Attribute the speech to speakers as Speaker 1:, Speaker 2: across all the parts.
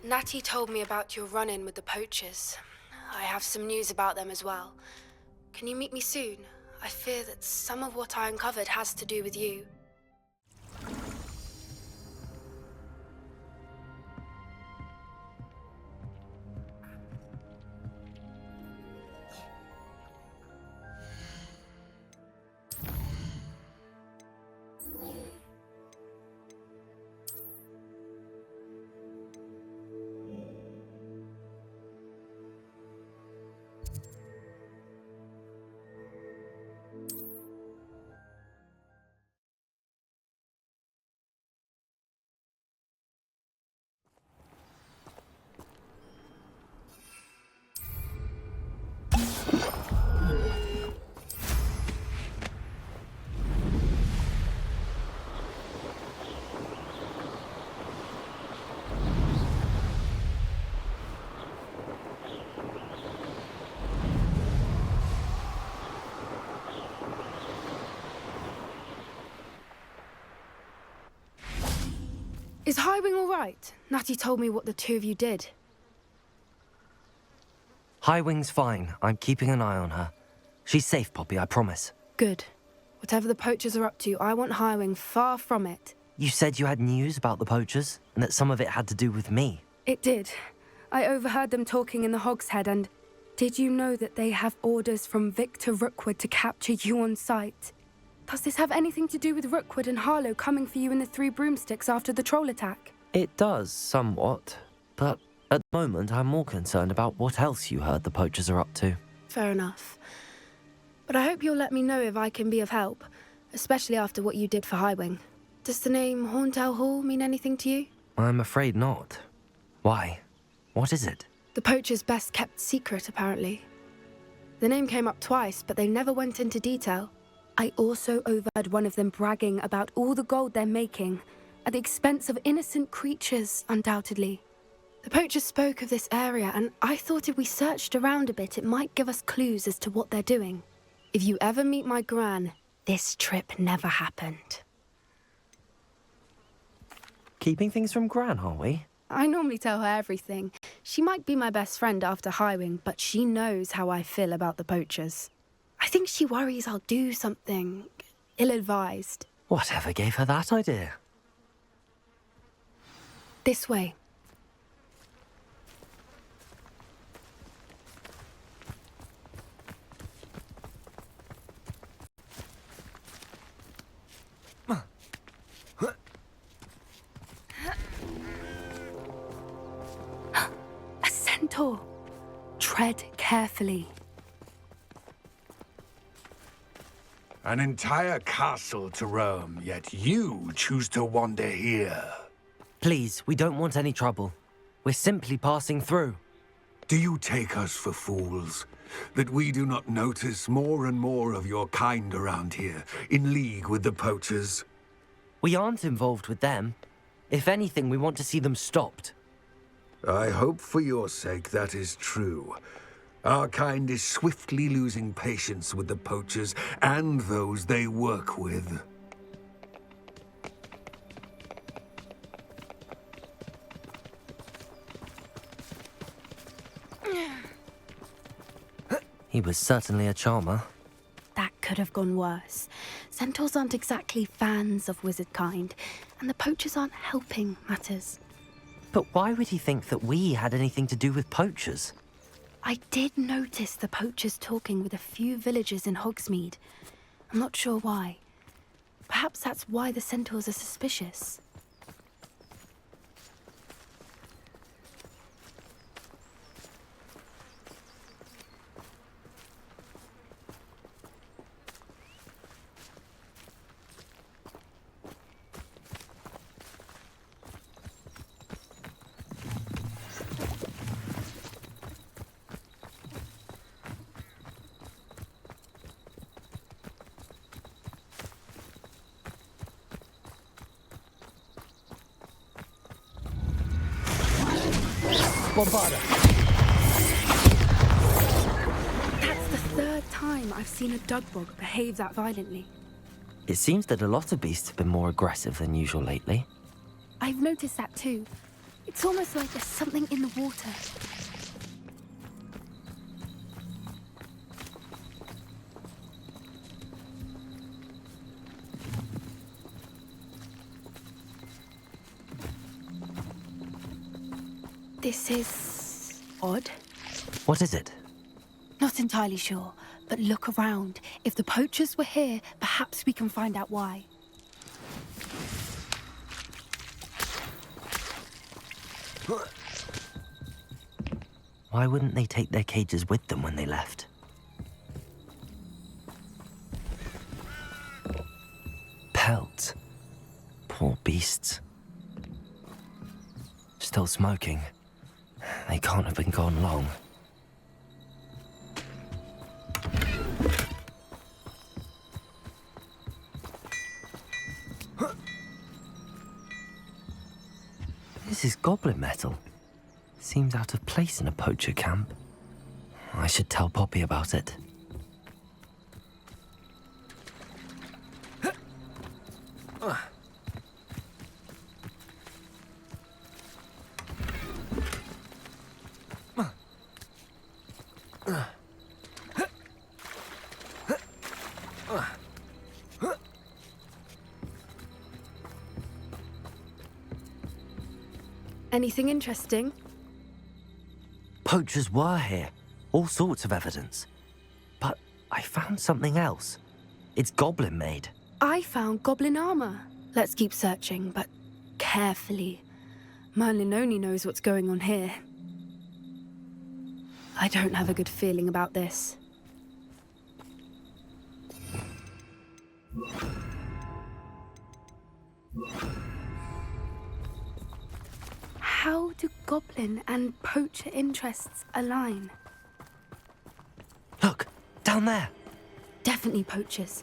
Speaker 1: Natty told me about your run-in with the poachers. I have some news about them as well. Can you meet me soon? I fear that some of what I uncovered has to do with you. Is Highwing all right? Natty told me what the two of you did.
Speaker 2: Highwing's fine. I'm keeping an eye on her. She's safe, Poppy, I promise.
Speaker 1: Good. Whatever the poachers are up to, I want Highwing far from it.
Speaker 2: You said you had news about the poachers, and that some of it had to do with me.
Speaker 1: It did. I overheard them talking in the Hogshead, and did you know that they have orders from Victor Rookwood to capture you on sight? Does this have anything to do with Rookwood and Harlow coming for you in the Three Broomsticks after the troll attack?
Speaker 2: It does, somewhat. But at the moment, I'm more concerned about what else you heard the poachers are up to.
Speaker 1: Fair enough. But I hope you'll let me know if I can be of help, especially after what you did for Highwing. Does the name Horntail Hall mean anything to you?
Speaker 2: I'm afraid not. Why? What is it?
Speaker 1: The poachers' best-kept secret, apparently. The name came up twice, but they never went into detail. I also overheard one of them bragging about all the gold they're making, at the expense of innocent creatures, undoubtedly. The poachers spoke of this area, and I thought if we searched around a bit, it might give us clues as to what they're doing. If you ever meet my Gran, this trip never happened.
Speaker 2: Keeping things from Gran, are we?
Speaker 1: I normally tell her everything. She might be my best friend after Highwing, but she knows how I feel about the poachers. I think she worries I'll do something ill-advised.
Speaker 2: Whatever gave her that idea?
Speaker 1: This way. A centaur. Tread carefully.
Speaker 3: An entire castle to roam, yet you choose to wander here.
Speaker 2: Please, we don't want any trouble. We're simply passing through.
Speaker 3: Do you take us for fools? That we do not notice more and more of your kind around here, in league with the poachers?
Speaker 2: We aren't involved with them. If anything, we want to see them stopped.
Speaker 3: I hope for your sake that is true. Our kind is swiftly losing patience with the poachers and those they work with.
Speaker 2: He was certainly a charmer.
Speaker 1: That could have gone worse. Centaurs aren't exactly fans of wizard kind, and the poachers aren't helping matters.
Speaker 2: But why would he think that we had anything to do with poachers?
Speaker 1: I did notice the poachers talking with a few villagers in Hogsmeade. I'm not sure why. Perhaps that's why the centaurs are suspicious.
Speaker 2: Bombarda!
Speaker 1: That's the third time I've seen a dugbog behave that violently.
Speaker 2: It seems that a lot of beasts have been more aggressive than usual lately.
Speaker 1: I've noticed that too. It's almost like there's something in the water. This is odd.
Speaker 2: What is it?
Speaker 1: Not entirely sure, but look around. If the poachers were here, perhaps we can find out why.
Speaker 2: Why wouldn't they take their cages with them when they left? Pelts. Poor beasts. Still smoking. They can't have been gone long. This is goblin metal. Seems out of place in a poacher camp. I should tell Poppy about it.
Speaker 1: Anything interesting?
Speaker 2: Poachers were here. All sorts of evidence. But I found something else. It's goblin made.
Speaker 1: I found goblin armor. Let's keep searching, but carefully. Merlin only knows what's going on here. I don't have a good feeling about this. How do goblin and poacher interests align?
Speaker 2: Look, down there.
Speaker 1: Definitely poachers.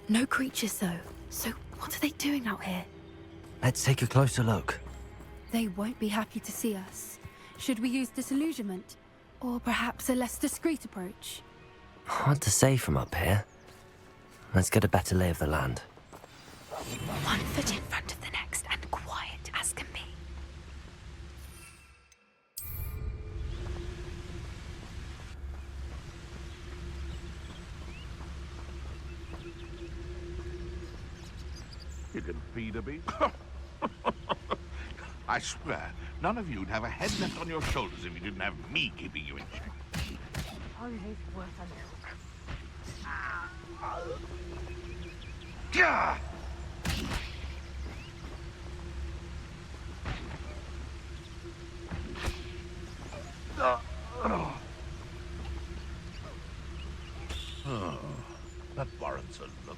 Speaker 1: No creatures, though. So what are they doing out here?
Speaker 2: Let's take a closer look.
Speaker 1: They won't be happy to see us. Should we use disillusionment? Or perhaps a less discreet approach?
Speaker 2: Hard to say from up here. Let's get a better lay of the land.
Speaker 1: One foot in front of the next and quiet as can be.
Speaker 4: You can feed a beast. I swear, none of you'd have a head left on your shoulders if you didn't have me keeping you in check.
Speaker 5: Only worth a milk.
Speaker 4: Yeah! Oh, that warrants a look.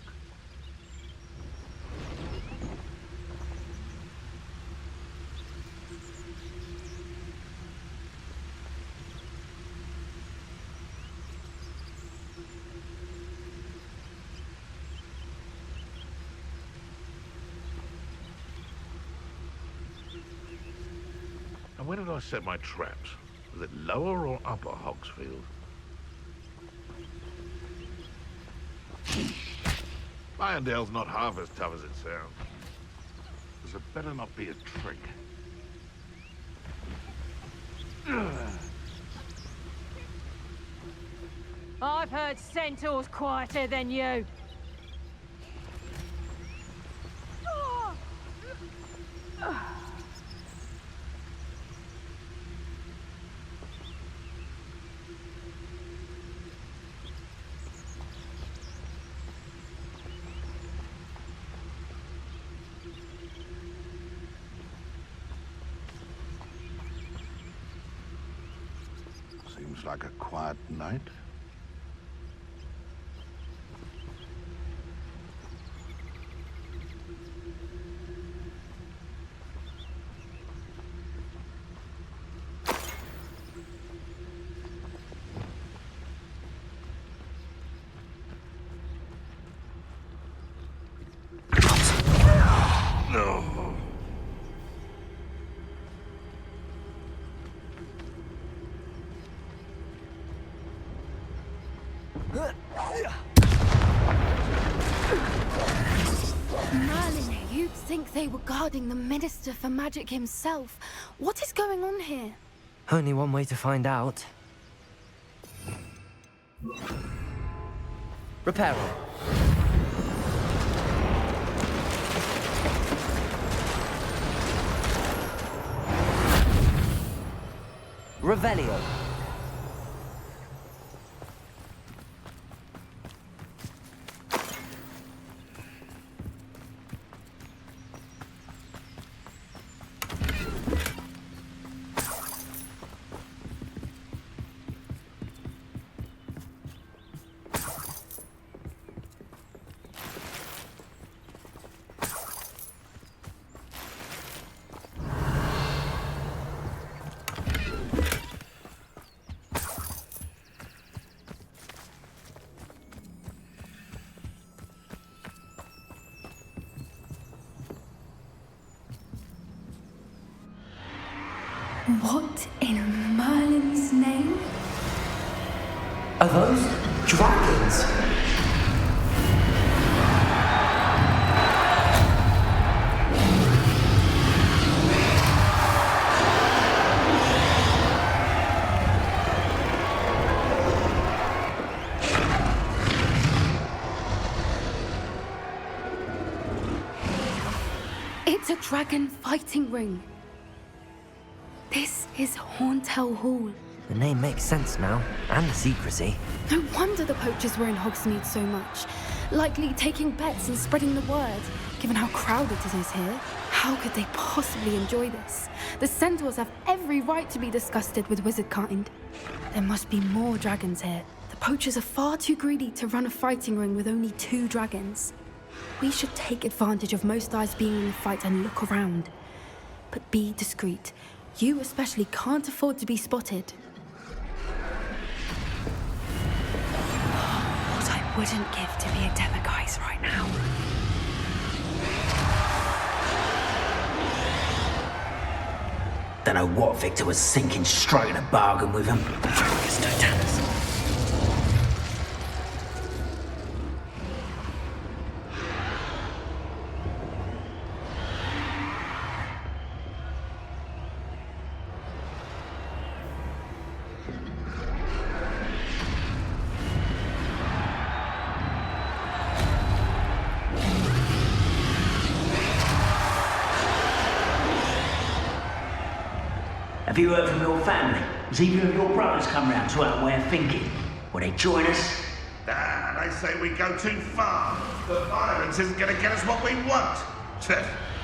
Speaker 4: And where did I set my traps? Was it lower or upper Hogsfield? Irondale's not half as tough as it sounds. This had better not be a trick.
Speaker 5: I've heard centaurs quieter than you.
Speaker 4: Seems like a quiet night. No.
Speaker 1: You'd think they were guarding the Minister for Magic himself. What is going on here?
Speaker 2: Only one way to find out. Reparo. Revelio.
Speaker 1: What in Merlin's name?
Speaker 2: Are those dragons?
Speaker 1: It's a dragon fighting ring. This is Hauntel Hall.
Speaker 2: The name makes sense now, and the secrecy.
Speaker 1: No wonder the poachers were in Hogsmeade so much. Likely taking bets and spreading the word, given how crowded it is here. How could they possibly enjoy this? The centaurs have every right to be disgusted with wizard kind. There must be more dragons here. The poachers are far too greedy to run a fighting ring with only 2 dragons. We should take advantage of most eyes being in the fight and look around. But be discreet. You especially can't afford to be spotted. What I wouldn't give to be a Demiguise right now.
Speaker 6: Don't know what Victor was thinking, striking a bargain with him. Focus, Totanus. Have you heard from your family? Has either of your brothers come round to our way of thinking? Will they join us?
Speaker 4: Ah, they say we go too far. But violence isn't going to get us what we want.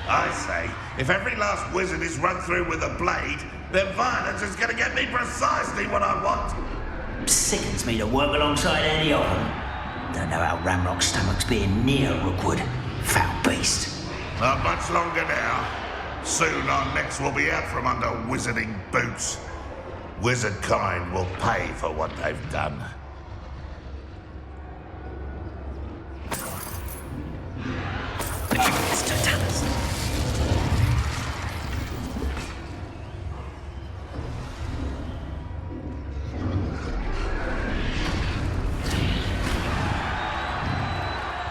Speaker 4: I say, if every last wizard is run through with a blade, then violence is going to get me precisely what I want.
Speaker 6: Sickens me to work alongside any of them. Don't know how Ramrock's stomach's being near Rookwood. Foul beast.
Speaker 4: Not much longer now. Soon our necks will be out from under wizarding boots. Wizard kind will pay for what they've done.
Speaker 6: It's Totanus.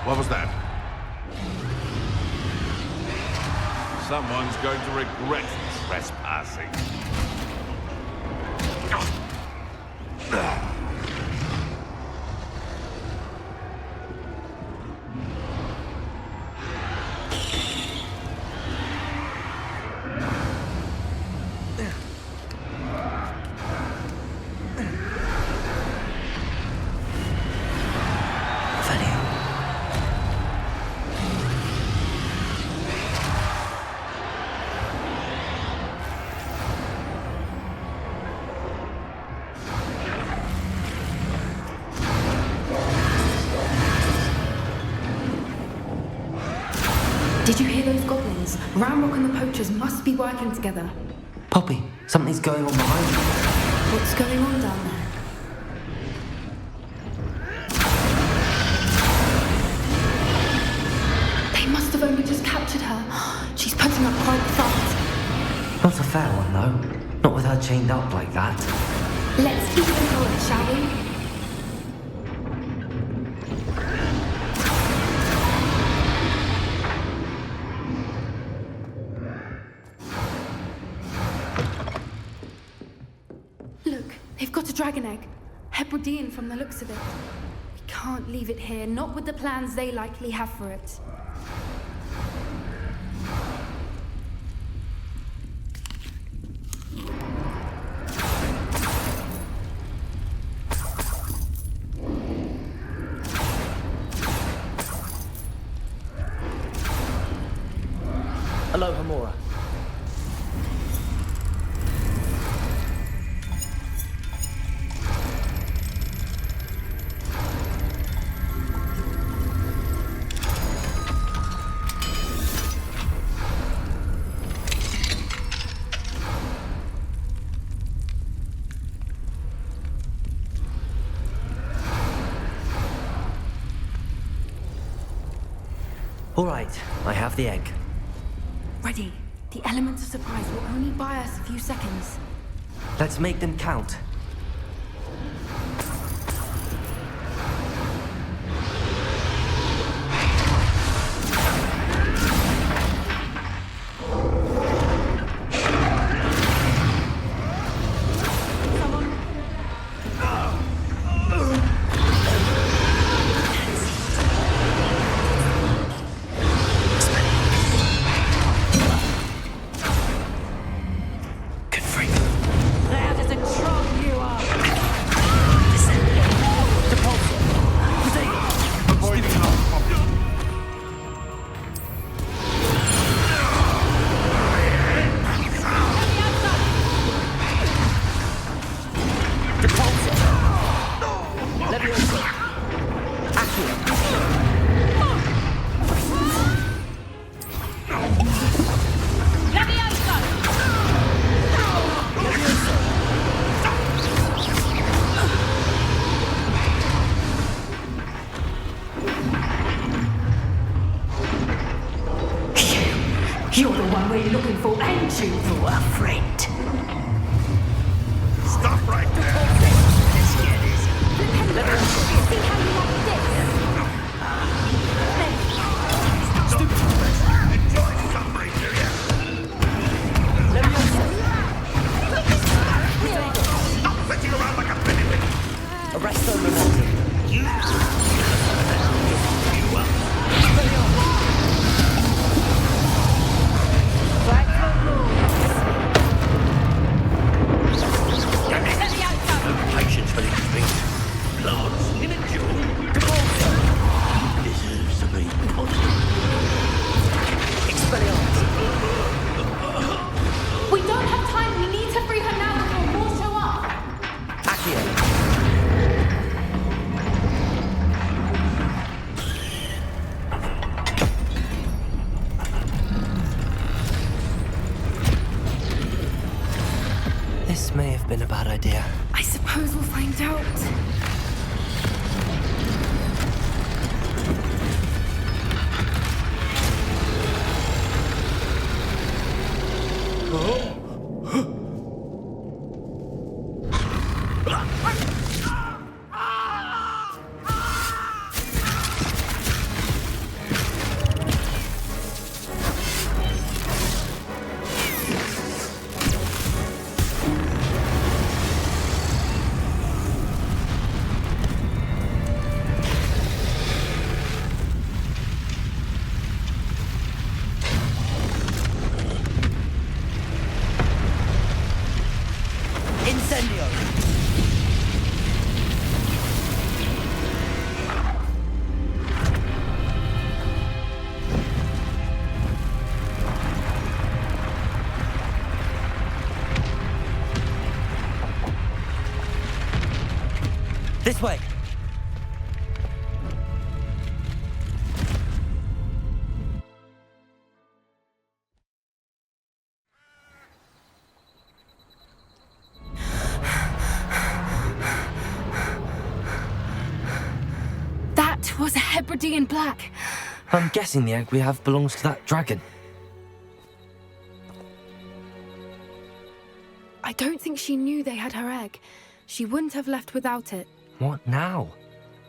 Speaker 4: What was that? Someone's going to regret trespassing.
Speaker 1: Did you hear those goblins? Ramrock and the poachers must be working together.
Speaker 2: Poppy, something's going on behind you.
Speaker 1: What's going on down there? They must have only just captured her. She's putting up quite the fight.
Speaker 2: Not a fair one, though. Not with her chained up like that.
Speaker 1: Let's keep them going, shall we? They've got a dragon egg. Hebridean from the looks of it. We can't leave it here, not with the plans they likely have for it.
Speaker 2: Hello, Hamura. All right, I have the egg.
Speaker 1: Ready. The elements of surprise will only buy us a few seconds.
Speaker 2: Let's make them count.
Speaker 5: Loud as a troll you are. You're the one we're looking for, ain't you, for a friend?
Speaker 4: Stop right there!
Speaker 5: Let's get this. See how you like this?
Speaker 4: Enjoy suffering, do ya? Stop sitting around like a pennywig!
Speaker 2: Arrest the momentum.
Speaker 5: Back to the Let me
Speaker 6: Patience for these things. Lords, in a duel. Deserves to be punished.
Speaker 1: We don't have time. We need to free her now before more show up.
Speaker 2: Accio. This may have been a bad idea.
Speaker 1: I suppose we'll find out.
Speaker 2: Incendio! This way!
Speaker 1: That was a Hebridean black.
Speaker 2: I'm guessing the egg we have belongs to that dragon.
Speaker 1: I don't think she knew they had her egg. She wouldn't have left without it.
Speaker 2: What now?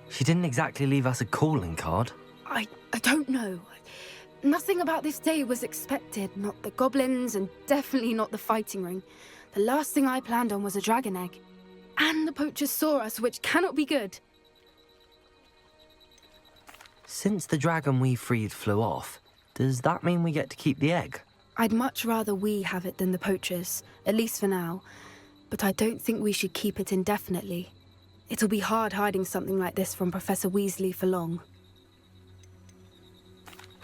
Speaker 2: She didn't exactly leave us a calling card.
Speaker 1: I don't know. Nothing about this day was expected. Not the goblins, and definitely not the fighting ring. The last thing I planned on was a dragon egg. And the poachers saw us, which cannot be good.
Speaker 2: Since the dragon we freed flew off, does that mean we get to keep the egg?
Speaker 1: I'd much rather we have it than the poachers, at least for now. But I don't think we should keep it indefinitely. It'll be hard hiding something like this from Professor Weasley for long.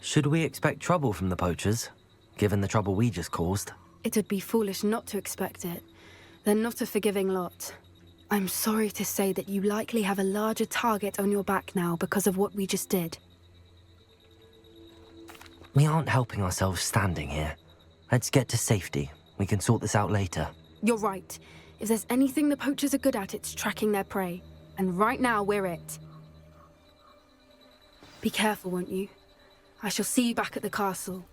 Speaker 2: Should we expect trouble from the poachers, given the trouble we just caused?
Speaker 1: It would be foolish not to expect it. They're not a forgiving lot. I'm sorry to say that you likely have a larger target on your back now because of what we just did.
Speaker 2: We aren't helping ourselves standing here. Let's get to safety. We can sort this out later.
Speaker 1: You're right. If there's anything the poachers are good at, it's tracking their prey. And right now, we're it. Be careful, won't you? I shall see you back at the castle.